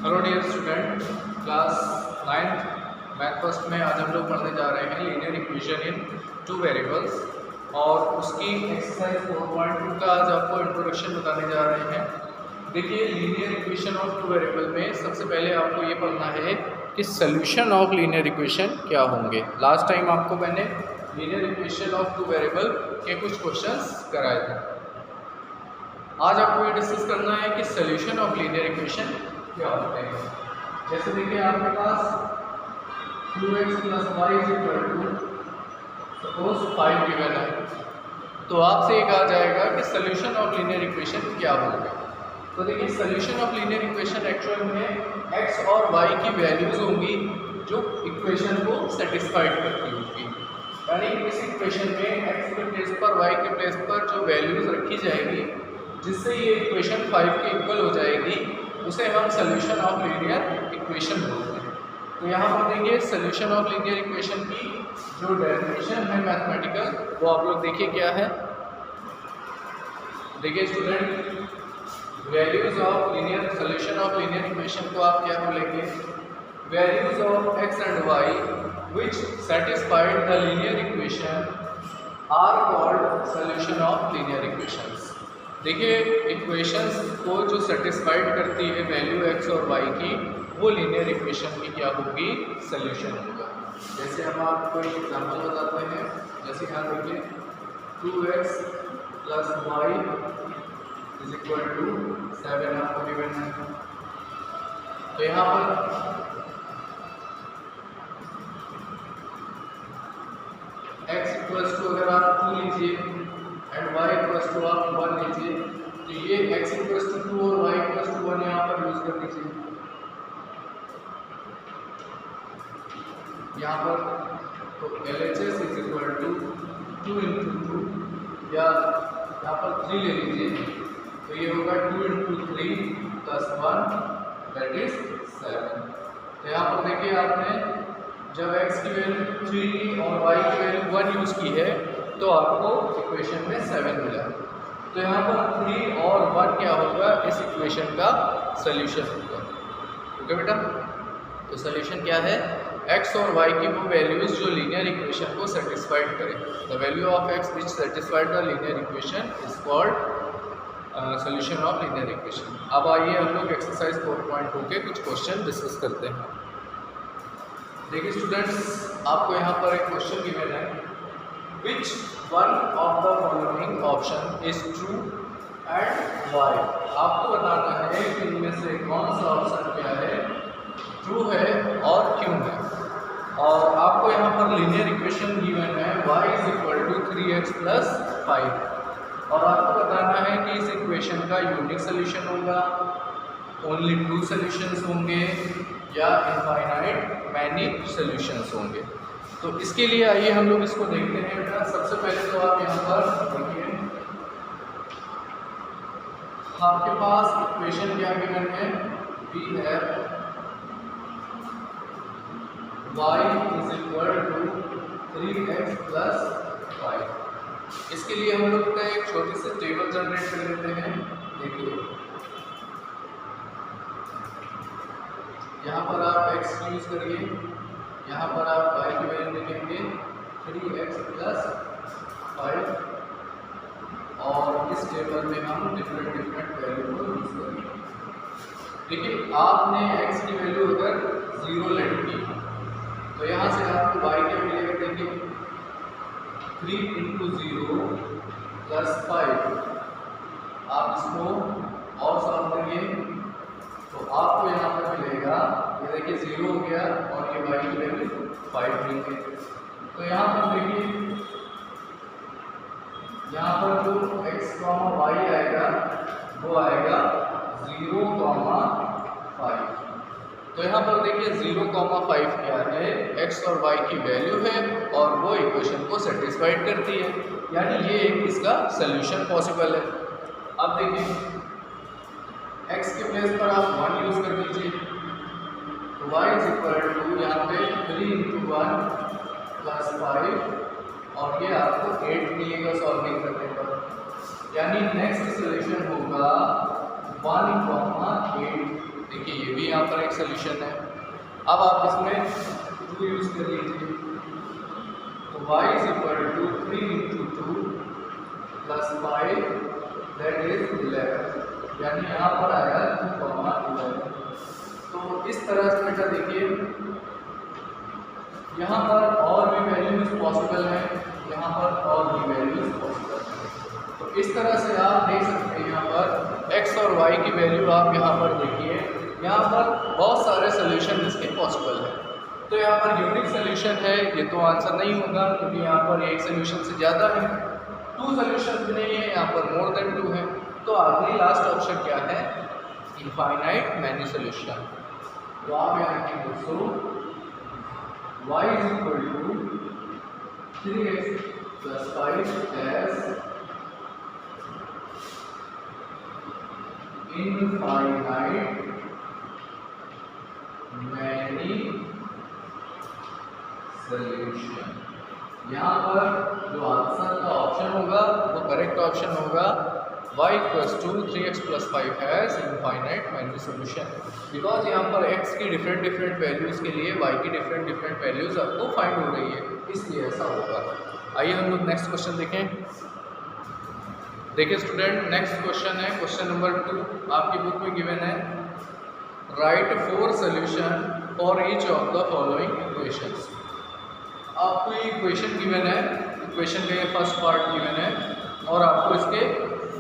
Hello dear student, class 9th math first में आज हम लोग पढ़ने जा रहे हैं linear equation in two variables और उसकी एक्सरसाइज 4.2 का आज आपको इंट्रोडक्शन बताने जा रहे हैं। देखिए, linear equation of two variable में सबसे पहले आपको ये पढ़ना है कि सोल्यूशन ऑफ लीनियर इक्वेशन क्या होंगे। लास्ट टाइम आपको मैंने linear equation of two variable के कुछ क्वेश्चंस कराए थे। आज आपको ये डिस्कस करना है कि सोल्यूशन ऑफ लीनियर इक्वेशन क्या होते हैं। जैसे देखिए, आपके पास 2x + y सपोज 5 गिवन है, तो आपसे ये कहा जाएगा कि सोल्यूशन ऑफ लीनियर इक्वेशन क्या होगा। तो देखिए, solution of linear equation actual में x और y की वैल्यूज होंगी जो इक्वेशन को सेटिस्फाइड करती होगी। यानी इस इक्वेशन में x के प्लेस पर y के प्लेस पर जो वैल्यूज रखी जाएगी जिससे ये इक्वेशन 5 के इक्वल हो जाएगी, उसे हम सोल्यूशन ऑफ लीनियर इक्वेशन बोलते हैं। तो यहाँ पर देखिए, सोल्यूशन ऑफ लीनियर इक्वेशन की जो डेफिनेशन है मैथमेटिकल, वो आप लोग देखिए क्या है। देखिए student, values of linear solution of linear equation को आप क्या बोलेंगे? Values of x and y which satisfied the linear equation are called solution of linear equations. देखिए, इक्वेशंस को जो सेटिस्फाइड करती है वैल्यू x और y की, वो लीनियर इक्वेशन की क्या होगी? सोल्यूशन होगा। जैसे हम आपको एक एग्जांपल बताते हैं। जैसे यहाँ देखिए, 2x + y = 7 आपको गिवन है। तो यहाँ पर x = अगर आप 2 लीजिए एंड y = आप 1 लीजिए, तो ये x = 2 और y = 1 यहाँ पर यूज कर दीजिए। यहाँ पर तो LHS = 2 × 2 या यहाँ पर 3 ले लीजिए, तो ये होगा 2 × 3 + 1 = 7। तो यहाँ पर देखिए, आपने जब x की वैल्यू 3 और y की वैल्यू 1 यूज की है तो आपको इक्वेशन में 7 मिला। तो यहाँ पर 3 और 1 क्या होगा? इस इक्वेशन का सोल्यूशन होगा। ओके बेटा, तो सोल्यूशन क्या है? x और y की वो वैल्यूज जो लीनियर इक्वेशन को सेटिस्फाइड करें। The value of x which satisfied the linear equation is called solution of linear equation. अब आइए हम लोग एक्सरसाइज 4.2 के कुछ क्वेश्चन डिस्कस करते हैं। देखिए स्टूडेंट्स, आपको यहाँ पर एक क्वेश्चन गिवन है, which one of the following option is true and why। आपको बताना है कि इनमें से कौन सा ऑप्शन क्या है, ट्रू है और क्यों है। और आपको यहाँ पर लीनियर इक्वेशन गिवन है y = 3x + 5, और आपको बताना है कि इस इक्वेशन का यूनिक सोल्यूशन होगा, ओनली 2 सॉल्यूशंस होंगे या इनफाइनाइट मैनी सॉल्यूशंस होंगे। तो इसके लिए आइए हम लोग इसको देखते हैं बेटा। सबसे पहले तो आप यहाँ पर देखिए, आपके पास इक्वेशन क्या गिवन है? We have y = 3x + 5। इसके लिए हम लोग का एक छोटी सी टेबल जनरेट कर लेते हैं। देखिए, यहाँ पर आप x यूज करिए, यहाँ पर आप y की वैल्यू लिखेंगे 3x + 5, और इस टेबल में हम डिफरेंट वैल्यू को यूज करेंगे। देखिए, आपने x की वैल्यू अगर 0 लेट की तो यहाँ से आपको y क्या मिलेगा? देखिए, 3 × 0 + 5। आप इसको और सॉल्व करिए तो आपको यहाँ पर मिलेगा, ये देखिए 0 हो गया और ये y की वैल्यू 5 मिलेगी। तो यहाँ पर देखिए, यहाँ पर जो x, y आएगा वो आएगा 0, 5। तो यहाँ पर देखिए 0, 5 क्या है? x और y की वैल्यू है और वो इक्वेशन को सेटिस्फाइड करती है, यानी ये एक इसका सोल्यूशन पॉसिबल है। अब देखिए, x के प्लेस पर आप 1 यूज कर दीजिए, तो y = यहाँ पे 3 × 1 + 5, और ये आपको 8 मिलेगा सॉल्विंग करने पर। यानी नेक्स्ट सोल्यूशन होगा 1, 8 देखिए ये भी यहाँ पर एक सोल्यूशन है। अब आप इसमें 2 यूज़ कर लीजिए, तो y is equal to 3 into 2 plus 5 that is 11, यानी यहाँ पर आया 2,11। तो इस तरह से बेटा देखिए यहाँ पर और भी वैल्यूज पॉसिबल हैं, यहाँ पर और भी वैल्यूज पॉसिबल हैं। तो इस तरह से आप देख सकते हैं यहाँ पर x और y की वैल्यू आप यहाँ पर देखिए, यहाँ पर बहुत सारे सोल्यूशन इसके पॉसिबल है। तो यहाँ पर यूनिक सोल्यूशन है, ये तो आंसर नहीं होगा क्योंकि यहाँ पर एक सोल्यूशन से ज़्यादा है, 2 सोल्यूशन भी नहीं है, यहाँ पर मोर देन 2 है। तो आखिरी लास्ट ऑप्शन क्या है? Infinite many solution. तो आप यहाँ लिखेंगे दोस्तों y is equal to 3x plus 5 as infinite many solution। यहाँ पर जो आंसर का ऑप्शन होगा वो करेक्ट ऑप्शन होगा y equals to 3x plus 5 has infinite many solution, because यहाँ पर x की डिफरेंट वैल्यूज़ के लिए y की डिफरेंट वैल्यूज़ आपको फाइंड हो रही है, इसलिए ऐसा होगा। आइए हम लोग नेक्स्ट क्वेश्चन देखें। देखिए स्टूडेंट, नेक्स्ट क्वेश्चन है क्वेश्चन नंबर 2, आपकी बुक में गिवन है right 4 solution for each of the following equations. आपको ये इक्वेशन गिवन है, इक्वेशन का ये फर्स्ट पार्ट गिवन है और आपको इसके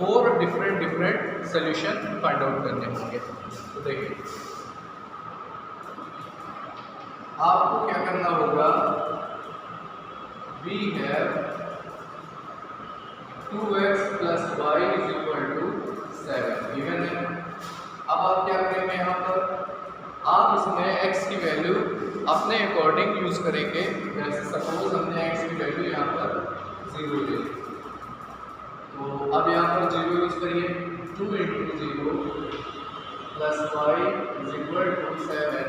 4 डिफरेंट सोल्यूशन फाइंड आउट करने होंगे। तो देखिए आपको क्या करना होगा, we have 2x plus y is equal to 7 given है। अब आप क्या करेंगे, यहाँ पर आप इसमें x की वैल्यू अपने अकॉर्डिंग यूज़ करेंगे। जैसे सपोज हमने x की वैल्यू यहाँ पर 0 ले ली, तो अब यहाँ पर 0 यूज़ करिए, 2 into 0 plus y is equal to 7,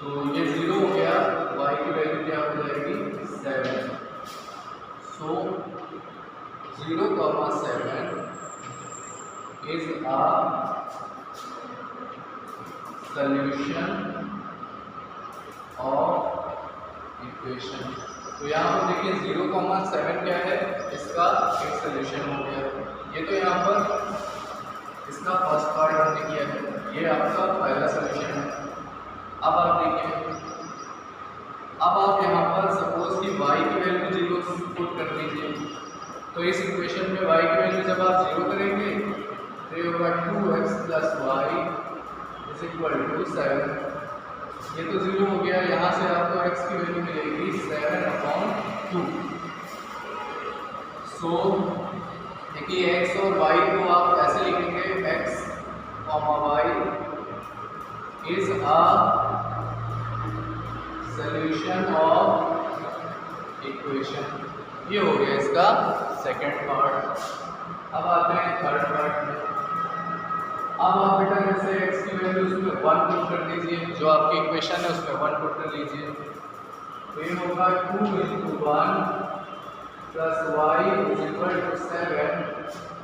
तो ये 0 हो गया, y की वैल्यू क्या हो जाएगी 7। So 0,7 is a solution of equation. तो यहाँ पर देखिए 0,7 क्या है, इसका एक सोल्यूशन हो गया। ये तो यहाँ पर इसका फर्स्ट पार्ट हमने किया है, ये आपका पहला सोल्यूशन है। अब आप देखिए, अब आप यहाँ पर सपोज कि y की वैल्यू 0 पुट कर दीजिए, तो इस इक्वेशन में y की वैल्यू जब आप 0 करेंगे तो ये होगा 2x plus y is equal to 7। ये तो 0 हो गया, यहाँ से आपको x की वैल्यू मिलेगी 7/2। सो देखिए x और y को आप ऐसे लिखेंगे, x, y is a solution of equation. ये हो गया इसका सेकंड पार्ट। अब आते हैं थर्ड पार्ट में। अब आप बेटा जैसे x की वैल्यू उसमें 1 पुट कर दीजिए, जो आपकी इक्वेशन है उसमें 1 पुट कर लीजिए, तो ये होगा 2 into 1 plus y is equal to 7।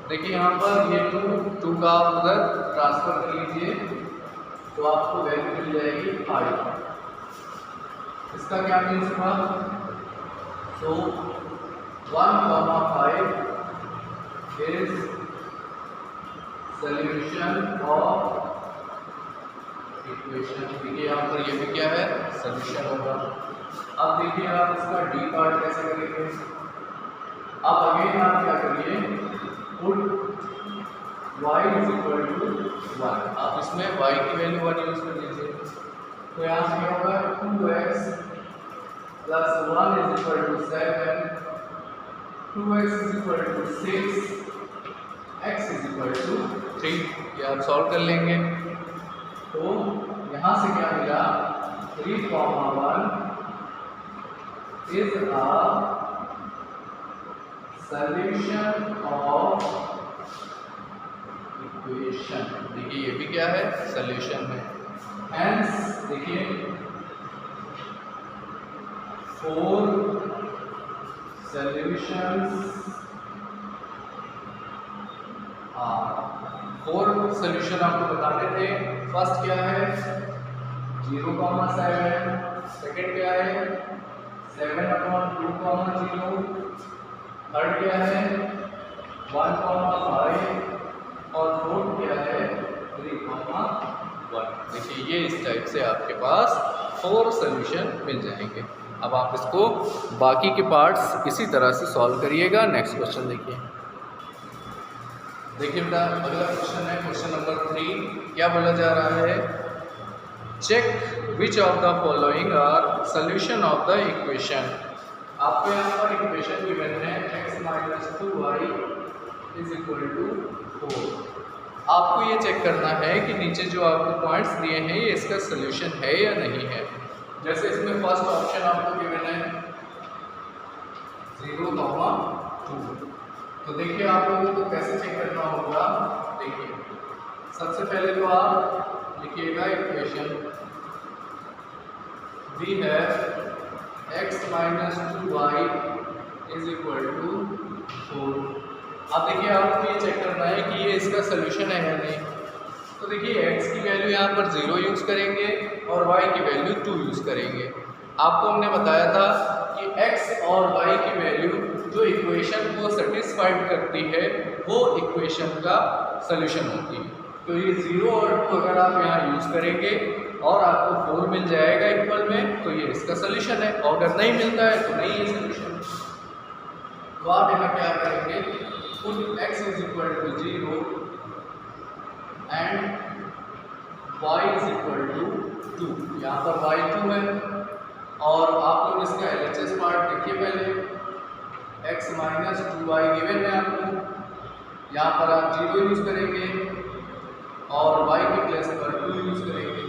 देखिए यहाँ पर ये 2 का आप उधर ट्रांसफर कर लीजिए, तो आपको वैल्यू मिल जाएगी 5। इसका क्या मीन्स हुआ, तो 1,5 इज सोल्यूशन ऑफ इक्वेशन। देखिए यहाँ पर ये भी क्या है, सोल्यूशन होगा। अब देखिए आप इसका डी पार्ट कैसे करेंगे। अब अगेन आप क्या करिए, put y is equal to 1, आप इसमें y की वैल्यू 1 यूज कर लीजिए, तो यहाँ से क्या होगा 2x plus 1 is equal to 7, 2x is equal to 6, x is equal to 3। ये आप सॉल्व कर लेंगे, तो यहाँ से क्या मिला, 3,1 is a solution of equation. देखिए ये भी क्या है, सोल्यूशन है। हेंस देखिए 4 solutions are 4 सोल्यूशन आपको बताने थे। फर्स्ट क्या है 0,7, सेकंड क्या है 7/2,0, थर्ड क्या है 1,5 और फोर्थ क्या है 3,1। देखिए ये इस टाइप से आपके पास 4 सोल्यूशन मिल जाएंगे। अब आप इसको बाकी के पार्ट्स इसी तरह से सॉल्व करिएगा। नेक्स्ट क्वेश्चन देखिए बेटा, अगला क्वेश्चन है क्वेश्चन नंबर 3। क्या बोला जा रहा है, check which of the following are solution of the equation. आपको यहाँ पर इक्वेशन गिवन है x - 2y = 4। आपको ये चेक करना है कि नीचे जो आपको पॉइंट्स दिए हैं ये इसका सोल्यूशन है या नहीं है। जैसे इसमें फर्स्ट ऑप्शन आपको गिवन है 0,2। तो देखिए आप लोगों को कैसे चेक करना होगा। देखिए सबसे पहले तो आप लिखिएगा equation we have x - 2y = 4। अब देखिए आपको ये चेक करना है कि ये इसका सोल्यूशन है या नहीं। तो देखिए x की वैल्यू यहाँ पर 0 यूज़ करेंगे और y की वैल्यू 2 यूज़ करेंगे। आपको हमने बताया था कि x और y की वैल्यू जो इक्वेशन को सेटिस्फाइड करती है वो इक्वेशन का सोल्यूशन होती है। तो ये 0 और 2 अगर आप यहाँ यूज़ करेंगे और आपको 4 मिल जाएगा इक्वल में, तो ये इसका सोल्यूशन है। और अगर नहीं मिलता है तो नहीं है सोल्यूशन। तो आप यहाँ क्या करेंगे, पुट x = 0 एंड y = 2। यहाँ पर y 2 है और आप लोग इसका LHS पार्ट देखिए पहले। x - 2y गिवन है आपको, यहाँ पर आप 0 यूज़ करेंगे और y के प्लेस पर 2 यूज़ करेंगे।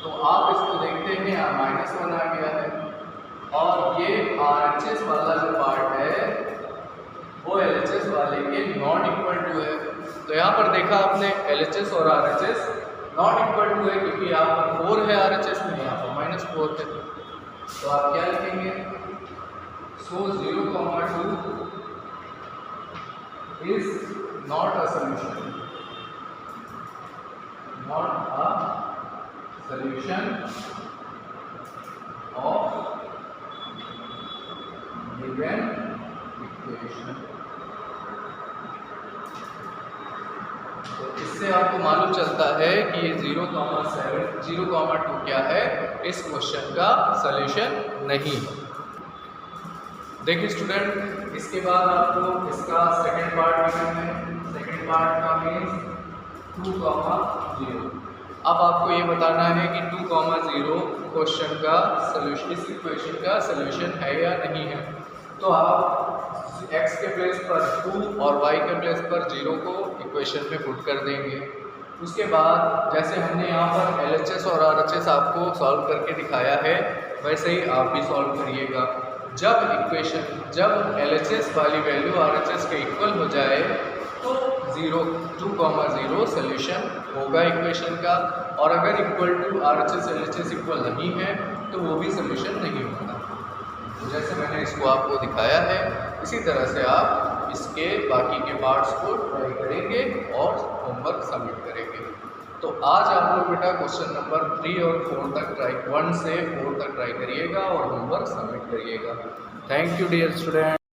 तो आप इसको देखते हैं यहाँ -1 आ गया है और ये RHS वाला जो पार्ट है वो LHS वाले के नॉट इक्वल टू है। तो यहाँ पर देखा आपने LHS और RHS नॉट इक्वल टू है क्योंकि यहाँ पर 4 है RHS में, यहाँ पर -4 है। तो आप क्या लिखेंगे, सो 0,2 is not a solution, not a solution of given equation। तो इससे आपको मालूम चलता है कि ये 0,2 क्या है, इस क्वेश्चन का सॉल्यूशन नहीं है। देखिए स्टूडेंट, इसके बाद आपको इसका सेकंड पार्ट लिखना है। सेकंड पार्ट का मीन्स 2,0। अब आपको ये बताना है कि 2,0 क्वेश्चन का सॉल्यूशन, इस इक्वेशन का सॉल्यूशन है या नहीं है। तो आप x के प्लेस पर 2 और y के प्लेस पर 0 को इक्वेशन में पुट कर देंगे। उसके बाद जैसे हमने यहाँ पर LHS और RHS आपको सॉल्व करके दिखाया है वैसे ही आप भी सॉल्व करिएगा। जब LHS वाली वैल्यू RHS के इक्वल हो जाए तो 2,0 सोल्यूशन होगा इक्वेशन का, और अगर equal to RHS LHS equal नहीं है तो वो भी सोल्यूशन नहीं होगा। तो जैसे मैंने इसको आपको दिखाया है इसी तरह से आप इसके बाकी के पार्ट्स को ट्राई करेंगे और होमवर्क सबमिट करेंगे। तो आज आप लोग बेटा क्वेश्चन नंबर 3 और 4 तक ट्राई, 1 से 4 तक ट्राई करिएगा और होमवर्क सबमिट करिएगा। Thank you dear student.